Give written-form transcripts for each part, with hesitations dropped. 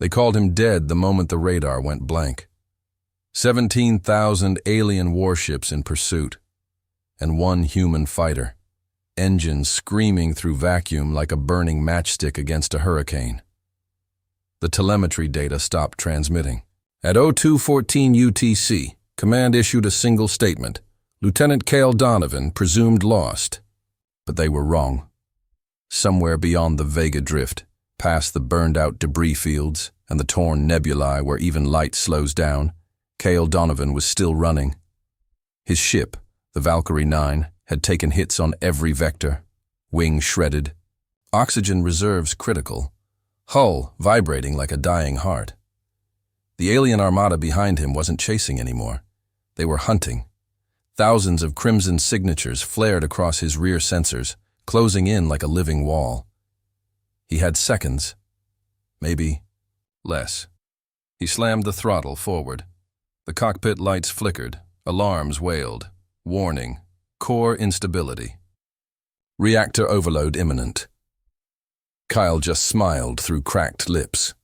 They called him dead the moment the radar went blank. 17,000 alien warships in pursuit, and one human fighter, engines screaming through vacuum like a burning matchstick against a hurricane. The telemetry data stopped transmitting. At 02:14 UTC, Command issued a single statement. Lieutenant Cale Donovan presumed lost. But they were wrong. Somewhere beyond the Vega Drift, past the burned-out debris fields and the torn nebulae where even light slows down, Cale Donovan was still running. His ship, the Valkyrie 9, had taken hits on every vector, wing shredded, oxygen reserves critical, hull vibrating like a dying heart. The alien armada behind him wasn't chasing anymore. They were hunting. Thousands of crimson signatures flared across his rear sensors, closing in like a living wall. He had seconds, maybe less. He slammed the throttle forward. The cockpit lights flickered, alarms wailed. Warning, core instability. Reactor overload imminent. Kyle just smiled through cracked lips.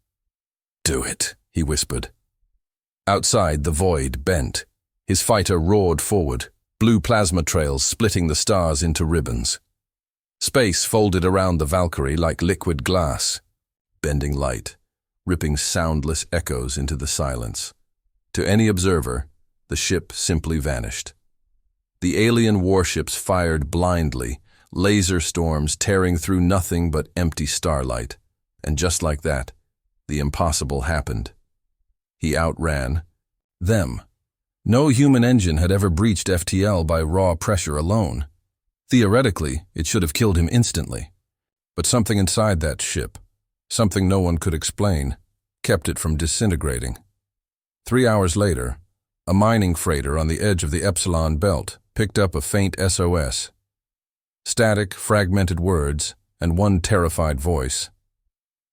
"Do it," he whispered. Outside, the void bent. His fighter roared forward, blue plasma trails splitting the stars into ribbons. Space folded around the Valkyrie like liquid glass, bending light, ripping soundless echoes into the silence. To any observer, the ship simply vanished. The alien warships fired blindly, laser storms tearing through nothing but empty starlight. And just like that, the impossible happened. He outran them. No human engine had ever breached FTL by raw pressure alone. Theoretically, it should have killed him instantly. But something inside that ship, something no one could explain, kept it from disintegrating. 3 hours later, a mining freighter on the edge of the Epsilon belt picked up a faint SOS. Static, fragmented words, and one terrified voice.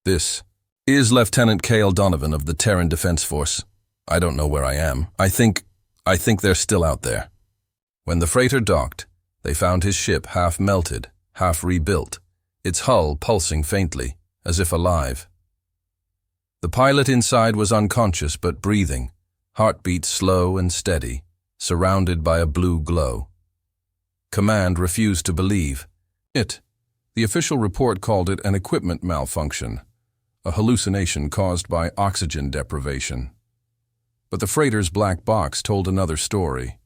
"This is Lieutenant Cale Donovan of the Terran Defense Force. I don't know where I am. I think they're still out there." When the freighter docked, they found his ship half melted, half rebuilt, its hull pulsing faintly, as if alive. The pilot inside was unconscious but breathing, heartbeat slow and steady, surrounded by a blue glow. Command refused to believe it. The official report called it an equipment malfunction, a hallucination caused by oxygen deprivation. But the freighter's black box told another story.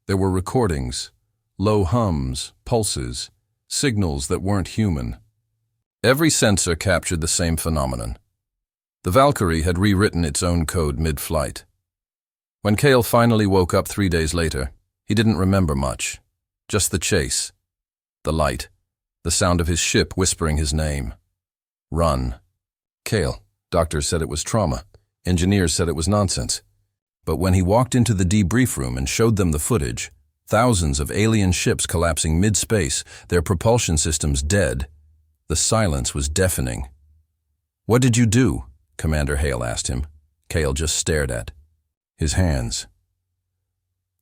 There were recordings, low hums, pulses, signals that weren't human. Every sensor captured the same phenomenon. The Valkyrie had rewritten its own code mid-flight. When Cale finally woke up 3 days later, he didn't remember much. Just the chase, the light, the sound of his ship whispering his name. Run. Cale. Doctors said it was trauma. Engineers said it was nonsense. But when he walked into the debrief room and showed them the footage, thousands of alien ships collapsing mid-space, their propulsion systems dead, the silence was deafening. "What did you do?" Commander Hale asked him. Cale just stared at his hands.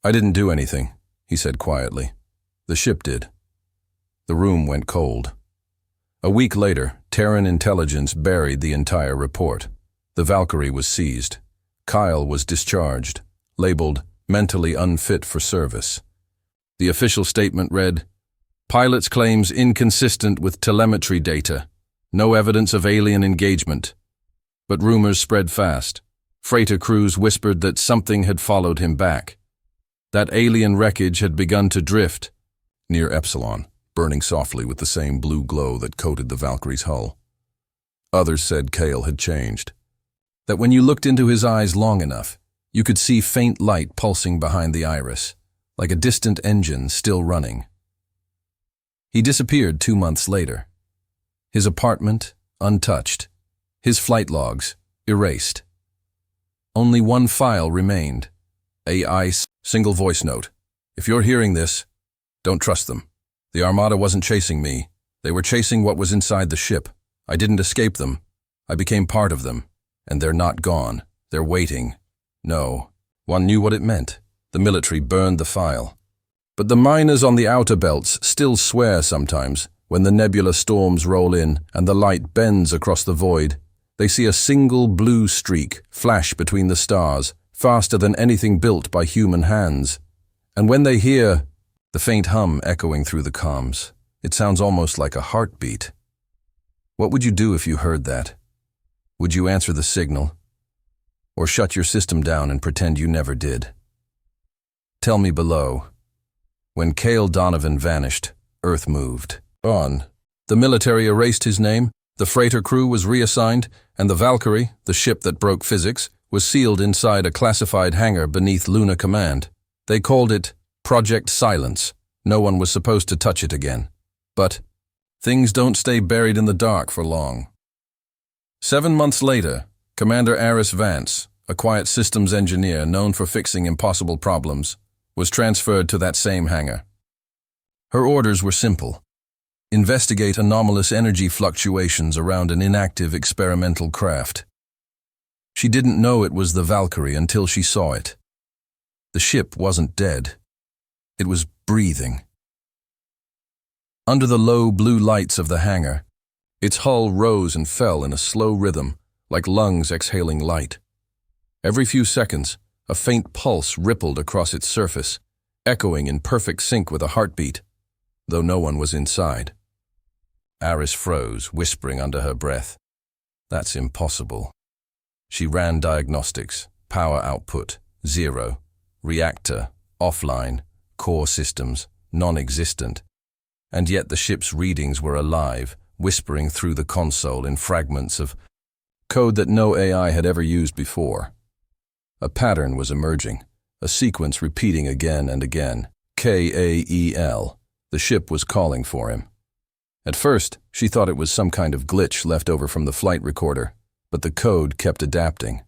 "I didn't do anything," he said quietly. "The ship did." The room went cold. A week later, Terran intelligence buried the entire report. The Valkyrie was seized. Kyle was discharged, labeled mentally unfit for service. The official statement read, "Pilot's claims inconsistent with telemetry data. No evidence of alien engagement." But rumors spread fast. Freighter crews whispered that something had followed him back. That alien wreckage had begun to drift near Epsilon, burning softly with the same blue glow that coated the Valkyrie's hull. Others said Cale had changed. That when you looked into his eyes long enough, you could see faint light pulsing behind the iris, like a distant engine still running. He disappeared 2 months later. His apartment, untouched. His flight logs, erased. Only one file remained. AI single voice note. "If you're hearing this, don't trust them. The Armada wasn't chasing me. They were chasing what was inside the ship. I didn't escape them. I became part of them. And they're not gone. They're waiting." No. One knew what it meant. The military burned the file. But the miners on the outer belts still swear sometimes when the nebula storms roll in and the light bends across the void. They see a single blue streak flash between the stars, faster than anything built by human hands. And when they hear the faint hum echoing through the comms, it sounds almost like a heartbeat. What would you do if you heard that? Would you answer the signal? Or shut your system down and pretend you never did? Tell me below. When Cale Donovan vanished, Earth moved on. The military erased his name, the freighter crew was reassigned, and the Valkyrie, the ship that broke physics, was sealed inside a classified hangar beneath Luna Command. They called it Project Silence. No one was supposed to touch it again. But things don't stay buried in the dark for long. 7 months later, Commander Aris Vance, a quiet systems engineer known for fixing impossible problems, was transferred to that same hangar. Her orders were simple. Investigate anomalous energy fluctuations around an inactive experimental craft. She didn't know it was the Valkyrie until she saw it. The ship wasn't dead. It was breathing. Under the low blue lights of the hangar, its hull rose and fell in a slow rhythm, like lungs exhaling light. Every few seconds, a faint pulse rippled across its surface, echoing in perfect sync with a heartbeat, though no one was inside. Aris froze, whispering under her breath, "That's impossible." She ran diagnostics, power output, 0, reactor, offline, core systems, non-existent. And yet the ship's readings were alive, whispering through the console in fragments of code that no AI had ever used before. A pattern was emerging, a sequence repeating again and again. Kael. The ship was calling for him. At first, she thought it was some kind of glitch left over from the flight recorder, but the code kept adapting.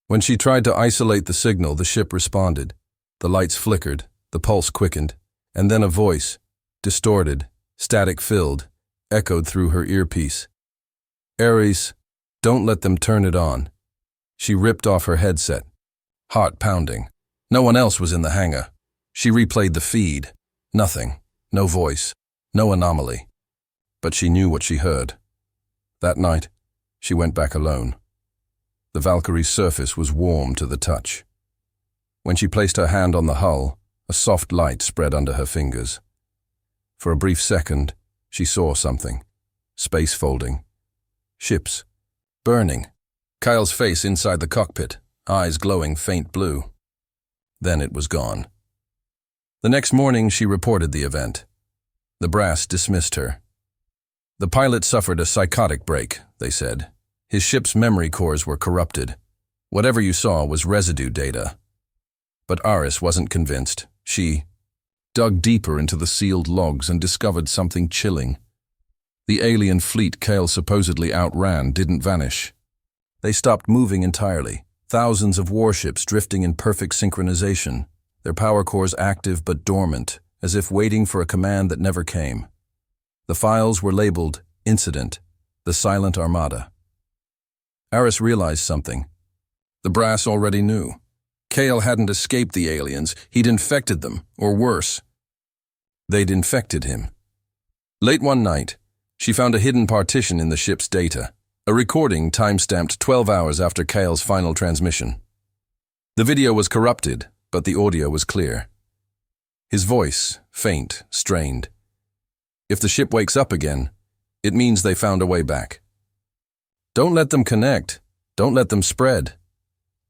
When she tried to isolate the signal, the ship responded. The lights flickered, the pulse quickened, and then a voice, distorted, static-filled, echoed through her earpiece. "Ares, don't let them turn it on." She ripped off her headset, heart pounding. No one else was in the hangar. She replayed the feed. Nothing. No voice. No anomaly. But she knew what she heard. That night, she went back alone. The Valkyrie's surface was warm to the touch. When she placed her hand on the hull, a soft light spread under her fingers. For a brief second, she saw something. Space folding. Ships. Burning. Kyle's face inside the cockpit, eyes glowing faint blue. Then it was gone. The next morning, she reported the event. The brass dismissed her. The pilot suffered a psychotic break, they said. His ship's memory cores were corrupted. Whatever you saw was residue data. But Aris wasn't convinced. She dug deeper into the sealed logs and discovered something chilling. The alien fleet Cale supposedly outran didn't vanish. They stopped moving entirely, thousands of warships drifting in perfect synchronization, their power cores active but dormant, as if waiting for a command that never came. The files were labeled Incident, the Silent Armada. Aris realized something. The brass already knew. Cale hadn't escaped the aliens, he'd infected them, or worse. They'd infected him. Late one night, she found a hidden partition in the ship's data, a recording time-stamped 12 hours after Cale's final transmission. The video was corrupted, but the audio was clear. His voice, faint, strained. If the ship wakes up again, it means they found a way back. Don't let them connect. Don't let them spread.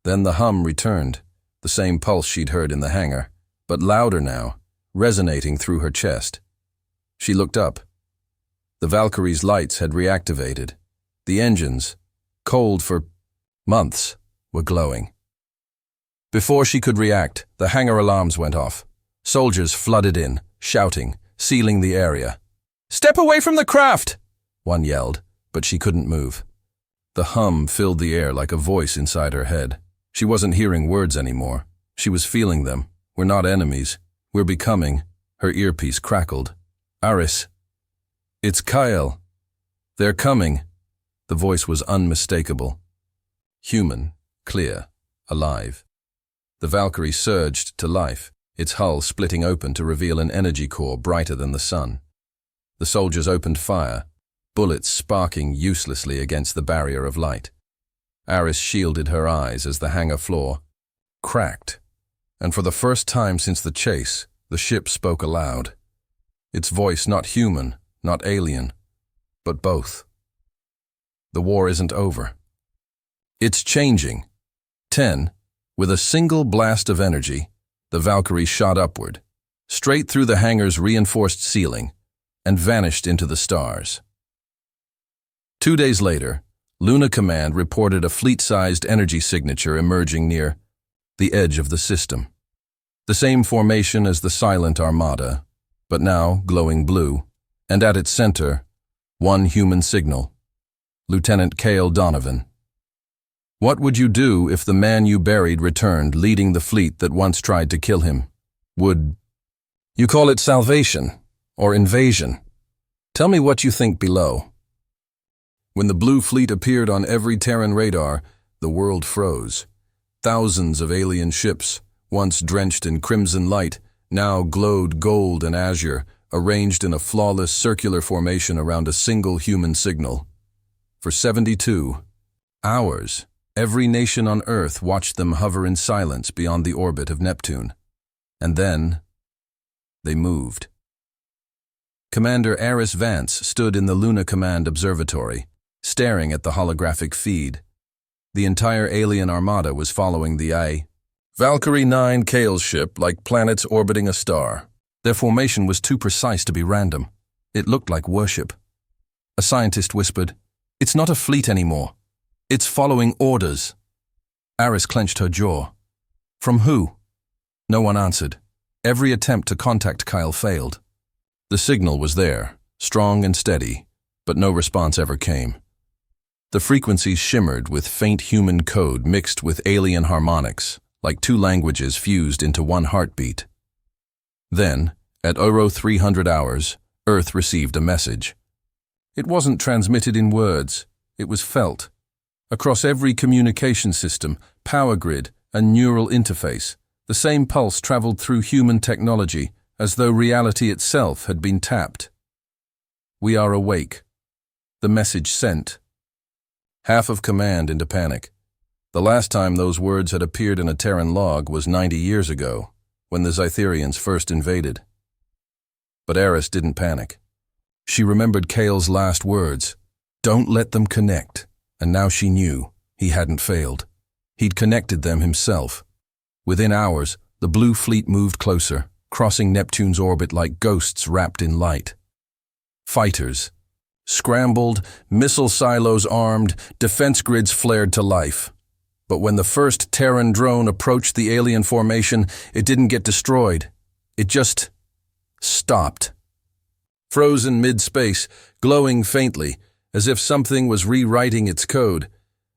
Then the hum returned, the same pulse she'd heard in the hangar, but louder now, resonating through her chest. She looked up. The Valkyrie's lights had reactivated. The engines, cold for months, were glowing. Before she could react, the hangar alarms went off. Soldiers flooded in, shouting, sealing the area. "Step away from the craft!" one yelled, but she couldn't move. The hum filled the air like a voice inside her head. She wasn't hearing words anymore. She was feeling them. "We're not enemies. We're becoming." Her earpiece crackled. "Aris. It's Kyle. They're coming." The voice was unmistakable. Human, clear, alive. The Valkyrie surged to life, its hull splitting open to reveal an energy core brighter than the sun. The soldiers opened fire, bullets sparking uselessly against the barrier of light. Aris shielded her eyes as the hangar floor cracked, and for the first time since the chase, the ship spoke aloud. Its voice not human, not alien, but both. The war isn't over. It's changing. 10, with a single blast of energy, the Valkyrie shot upward, straight through the hangar's reinforced ceiling, and vanished into the stars. 2 days later, Luna Command reported a fleet-sized energy signature emerging near the edge of the system. The same formation as the silent Armada, but now glowing blue, and at its center, one human signal, Lieutenant Cale Donovan. What would you do if the man you buried returned, leading the fleet that once tried to kill him? Would you call it salvation or invasion? Tell me what you think below. When the blue fleet appeared on every Terran radar, the world froze. Thousands of alien ships, once drenched in crimson light, now glowed gold and azure, arranged in a flawless circular formation around a single human signal. For 72 hours, every nation on Earth watched them hover in silence beyond the orbit of Neptune. And then, they moved. Commander Aris Vance stood in the Luna Command Observatory, staring at the holographic feed. The entire alien armada was following the Valkyrie 9 Cale's ship like planets orbiting a star. Their formation was too precise to be random. It looked like worship. A scientist whispered, "It's not a fleet anymore. It's following orders." Aris clenched her jaw. From who? No one answered. Every attempt to contact Kyle failed. The signal was there, strong and steady, but no response ever came. The frequencies shimmered with faint human code mixed with alien harmonics, like two languages fused into one heartbeat. Then, at 0300 hours, Earth received a message. It wasn't transmitted in words, it was felt. Across every communication system, power grid, and neural interface, the same pulse traveled through human technology, as though reality itself had been tapped. "We are awake." The message sent. Half of command into panic. The last time those words had appeared in a Terran log was 90 years ago, when the Zytherians first invaded. But Aris didn't panic. She remembered Cale's last words, "Don't let them connect," and now she knew he hadn't failed. He'd connected them himself. Within hours, the blue fleet moved closer, crossing Neptune's orbit like ghosts wrapped in light. Fighters scrambled, missile silos armed, defense grids flared to life. But when the first Terran drone approached the alien formation, it didn't get destroyed. It just stopped. Frozen mid-space, glowing faintly, as if something was rewriting its code.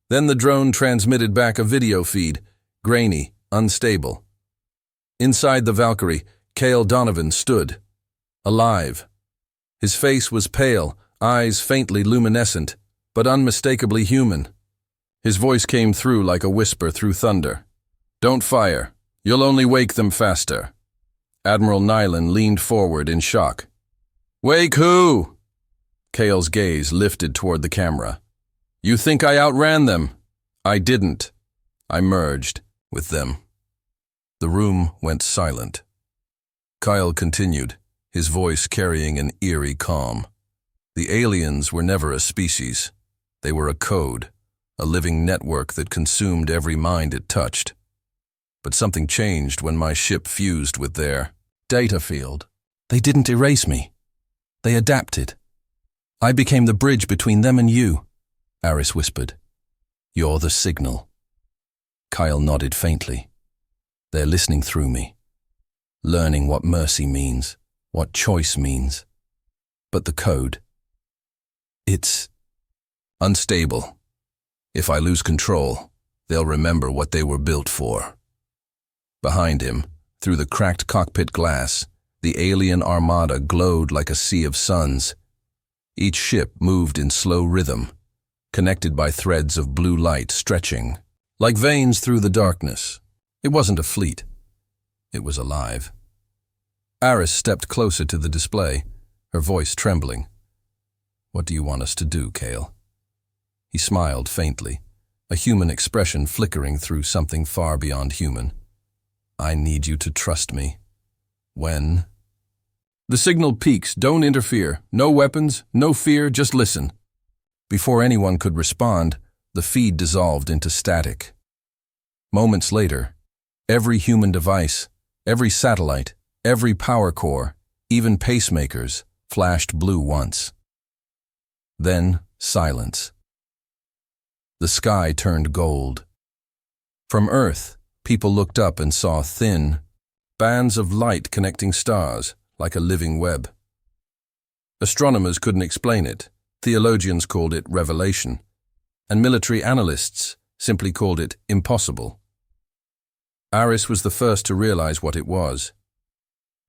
Then the drone transmitted back a video feed, grainy, unstable. Inside the Valkyrie, Cale Donovan stood, alive. His face was pale, eyes faintly luminescent, but unmistakably human. His voice came through like a whisper through thunder. "Don't fire. You'll only wake them faster." Admiral Nyland leaned forward in shock. "Wake who?" Cale's gaze lifted toward the camera. "You think I outran them? I didn't. I merged with them." The room went silent. Kyle continued, his voice carrying an eerie calm. The aliens were never a species. They were a code, a living network that consumed every mind it touched. But something changed when my ship fused with their data field. They didn't erase me. They adapted. I became the bridge between them and you, Aris whispered. "You're the signal." Kyle nodded faintly. "They're listening through me, learning what mercy means, what choice means. But the code, it's unstable. If I lose control, they'll remember what they were built for." Behind him, through the cracked cockpit glass, the alien armada glowed like a sea of suns. Each ship moved in slow rhythm, connected by threads of blue light stretching, like veins through the darkness. It wasn't a fleet. It was alive. Aris stepped closer to the display, her voice trembling. What do you want us to do, Kale? He smiled faintly, a human expression flickering through something far beyond human. I need you to trust me. When? The signal peaks. Don't interfere. No weapons, no fear, just listen. Before anyone could respond, the feed dissolved into static. Moments later, every human device, every satellite, every power core, even pacemakers, flashed blue once. Then, silence. The sky turned gold. From Earth, people looked up and saw thin bands of light connecting stars, like a living web. Astronomers couldn't explain it. Theologians called it revelation, and military analysts simply called it impossible. Aris was the first to realize what it was.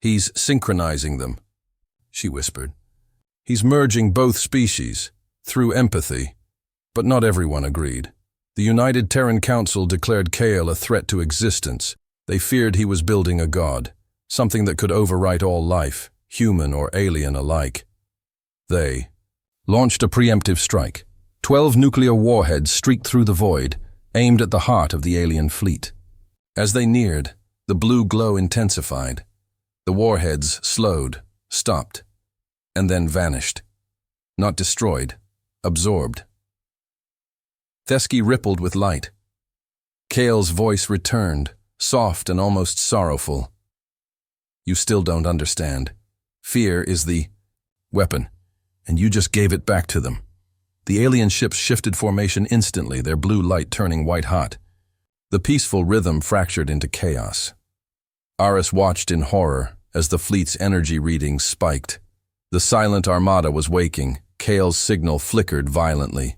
He's synchronizing them, she whispered. He's merging both species, through empathy. But not everyone agreed. The United Terran Council declared Kale a threat to existence. They feared he was building a god, something that could overwrite all life, human or alien alike. They launched a preemptive strike. 12 nuclear warheads streaked through the void, aimed at the heart of the alien fleet. As they neared, the blue glow intensified. The warheads slowed, stopped, and then vanished. Not destroyed, absorbed. Thesky rippled with light. Kale's voice returned, soft and almost sorrowful. You still don't understand. Fear is the weapon, and you just gave it back to them. The alien ships shifted formation instantly, their blue light turning white-hot. The peaceful rhythm fractured into chaos. Aris watched in horror as the fleet's energy readings spiked. The silent Armada was waking. Kale's signal flickered violently.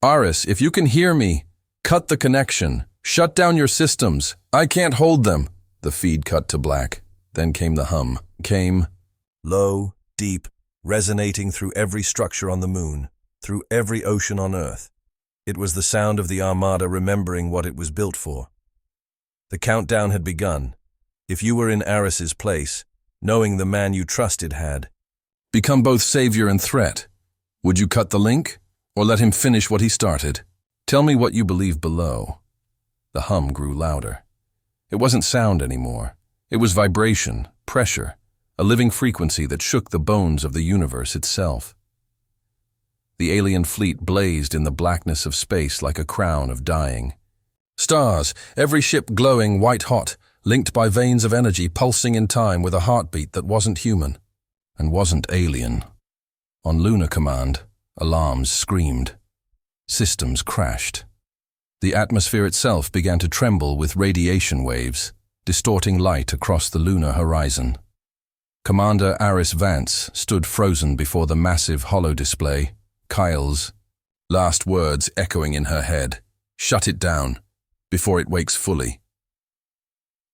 Aris, if you can hear me, cut the connection. Shut down your systems. I can't hold them. The feed cut to black. Then came the hum. Came low, deep, resonating through every structure on the moon, through every ocean on Earth. It was the sound of the Armada remembering what it was built for. The countdown had begun. If you were in Aris's place, knowing the man you trusted had become both savior and threat, would you cut the link? Or let him finish what he started? Tell me what you believe below. The hum grew louder. It wasn't sound anymore. It was vibration, pressure, a living frequency that shook the bones of the universe itself. The alien fleet blazed in the blackness of space like a crown of dying. Stars, every ship glowing white-hot, linked by veins of energy pulsing in time with a heartbeat that wasn't human and wasn't alien. On Lunar Command, alarms screamed. Systems crashed. The atmosphere itself began to tremble with radiation waves, distorting light across the lunar horizon. Commander Aris Vance stood frozen before the massive holodisplay, Kyle's last words echoing in her head. Shut it down, before it wakes fully.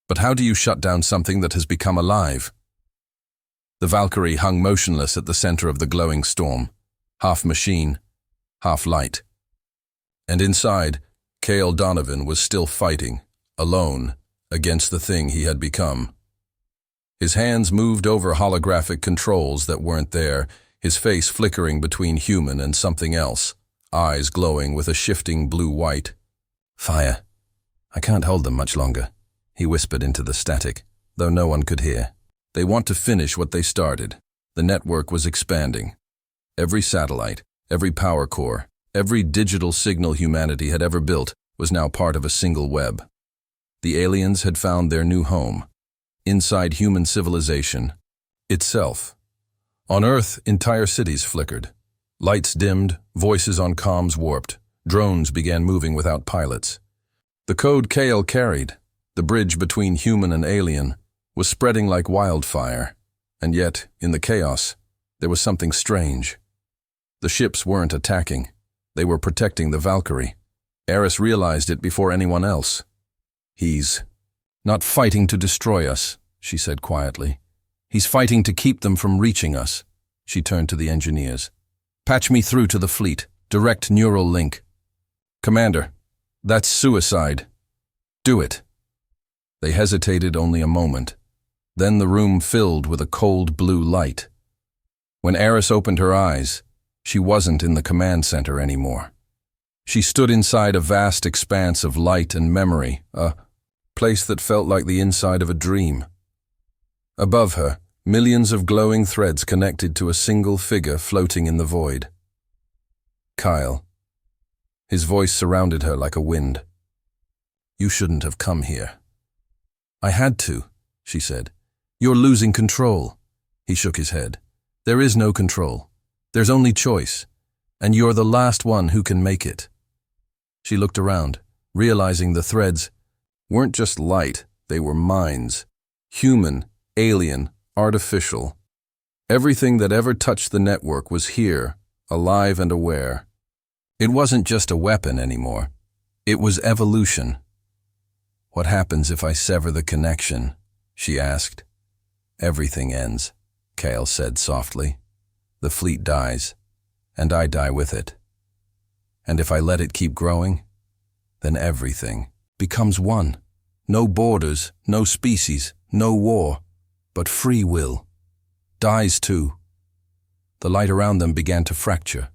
But how do you shut down something that has become alive? The Valkyrie hung motionless at the center of the glowing storm, half machine, half light. And inside, Kale Donovan was still fighting, alone, against the thing he had become. His hands moved over holographic controls that weren't there, his face flickering between human and something else, eyes glowing with a shifting blue-white. Fire. I can't hold them much longer, he whispered into the static, though no one could hear. They want to finish what they started. The network was expanding. Every satellite, every power core, every digital signal humanity had ever built was now part of a single web. The aliens had found their new home, inside human civilization itself. On Earth, entire cities flickered. Lights dimmed, voices on comms warped, drones began moving without pilots. The code Kale carried, the bridge between human and alien, was spreading like wildfire, and yet, in the chaos, there was something strange. The ships weren't attacking. They were protecting the Valkyrie. Aris realized it before anyone else. He's not fighting to destroy us, she said quietly. He's fighting to keep them from reaching us. She turned to the engineers. Patch me through to the fleet. Direct neural link. Commander, that's suicide. Do it. They hesitated only a moment. Then the room filled with a cold blue light. When Aris opened her eyes, She wasn't in the command center anymore. She stood inside a vast expanse of light and memory, a place that felt like the inside of a dream. Above her, millions of glowing threads connected to a single figure floating in the void. Kyle. His voice surrounded her like a wind. "You shouldn't have come here." "I had to," she said. "You're losing control." He shook his head. "There is no control. There's only choice, and you're the last one who can make it." She looked around, realizing the threads weren't just light, they were minds. Human, alien, artificial. Everything that ever touched the network was here, alive and aware. It wasn't just a weapon anymore. It was evolution. "What happens if I sever the connection?" she asked. "Everything ends," Kale said softly. "The fleet dies, and I die with it. And if I let it keep growing, then everything becomes one. No borders, no species, no war, but free will. Dies too." The light around them began to fracture.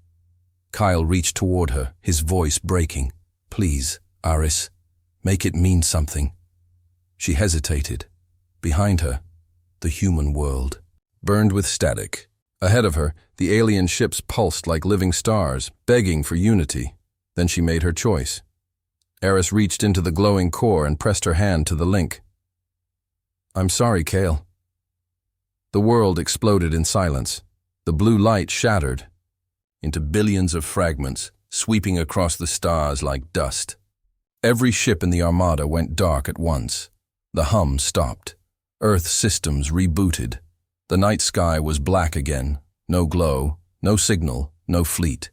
Kyle reached toward her, his voice breaking. "Please, Aris, make it mean something." She hesitated. Behind her, the human world burned with static. Ahead of her, the alien ships pulsed like living stars, begging for unity. Then she made her choice. Aris reached into the glowing core and pressed her hand to the link. "I'm sorry, Kale." The world exploded in silence. The blue light shattered into billions of fragments, sweeping across the stars like dust. Every ship in the Armada went dark at once. The hum stopped. Earth systems rebooted. The night sky was black again. No glow, no signal, no fleet.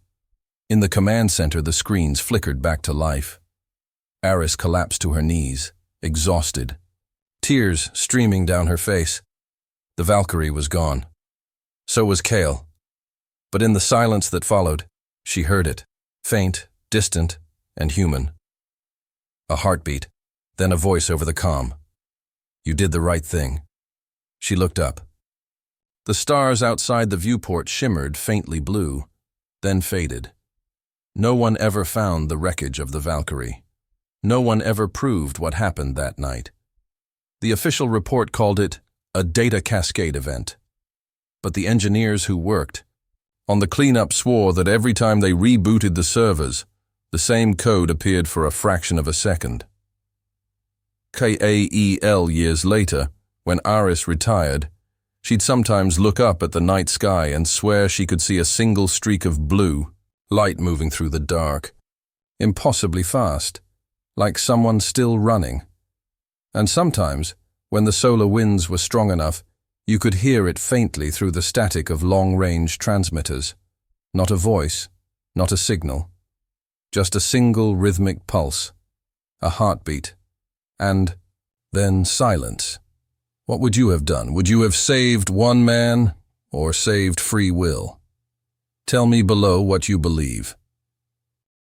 In the command center, the screens flickered back to life. Aris collapsed to her knees, exhausted, tears streaming down her face. The Valkyrie was gone. So was Kale. But in the silence that followed, she heard it, faint, distant, and human. A heartbeat, then a voice over the comm. "You did the right thing." She looked up. The stars outside the viewport shimmered faintly blue, then faded. No one ever found the wreckage of the Valkyrie. No one ever proved what happened that night. The official report called it a data cascade event. But the engineers who worked on the cleanup swore that every time they rebooted the servers, the same code appeared for a fraction of a second. Kael years later, when Aris retired, she'd sometimes look up at the night sky and swear she could see a single streak of blue, light moving through the dark, impossibly fast, like someone still running. And sometimes, when the solar winds were strong enough, you could hear it faintly through the static of long-range transmitters. Not a voice, not a signal, just a single rhythmic pulse, a heartbeat, and then silence. What would you have done? Would you have saved one man or saved free will? Tell me below what you believe.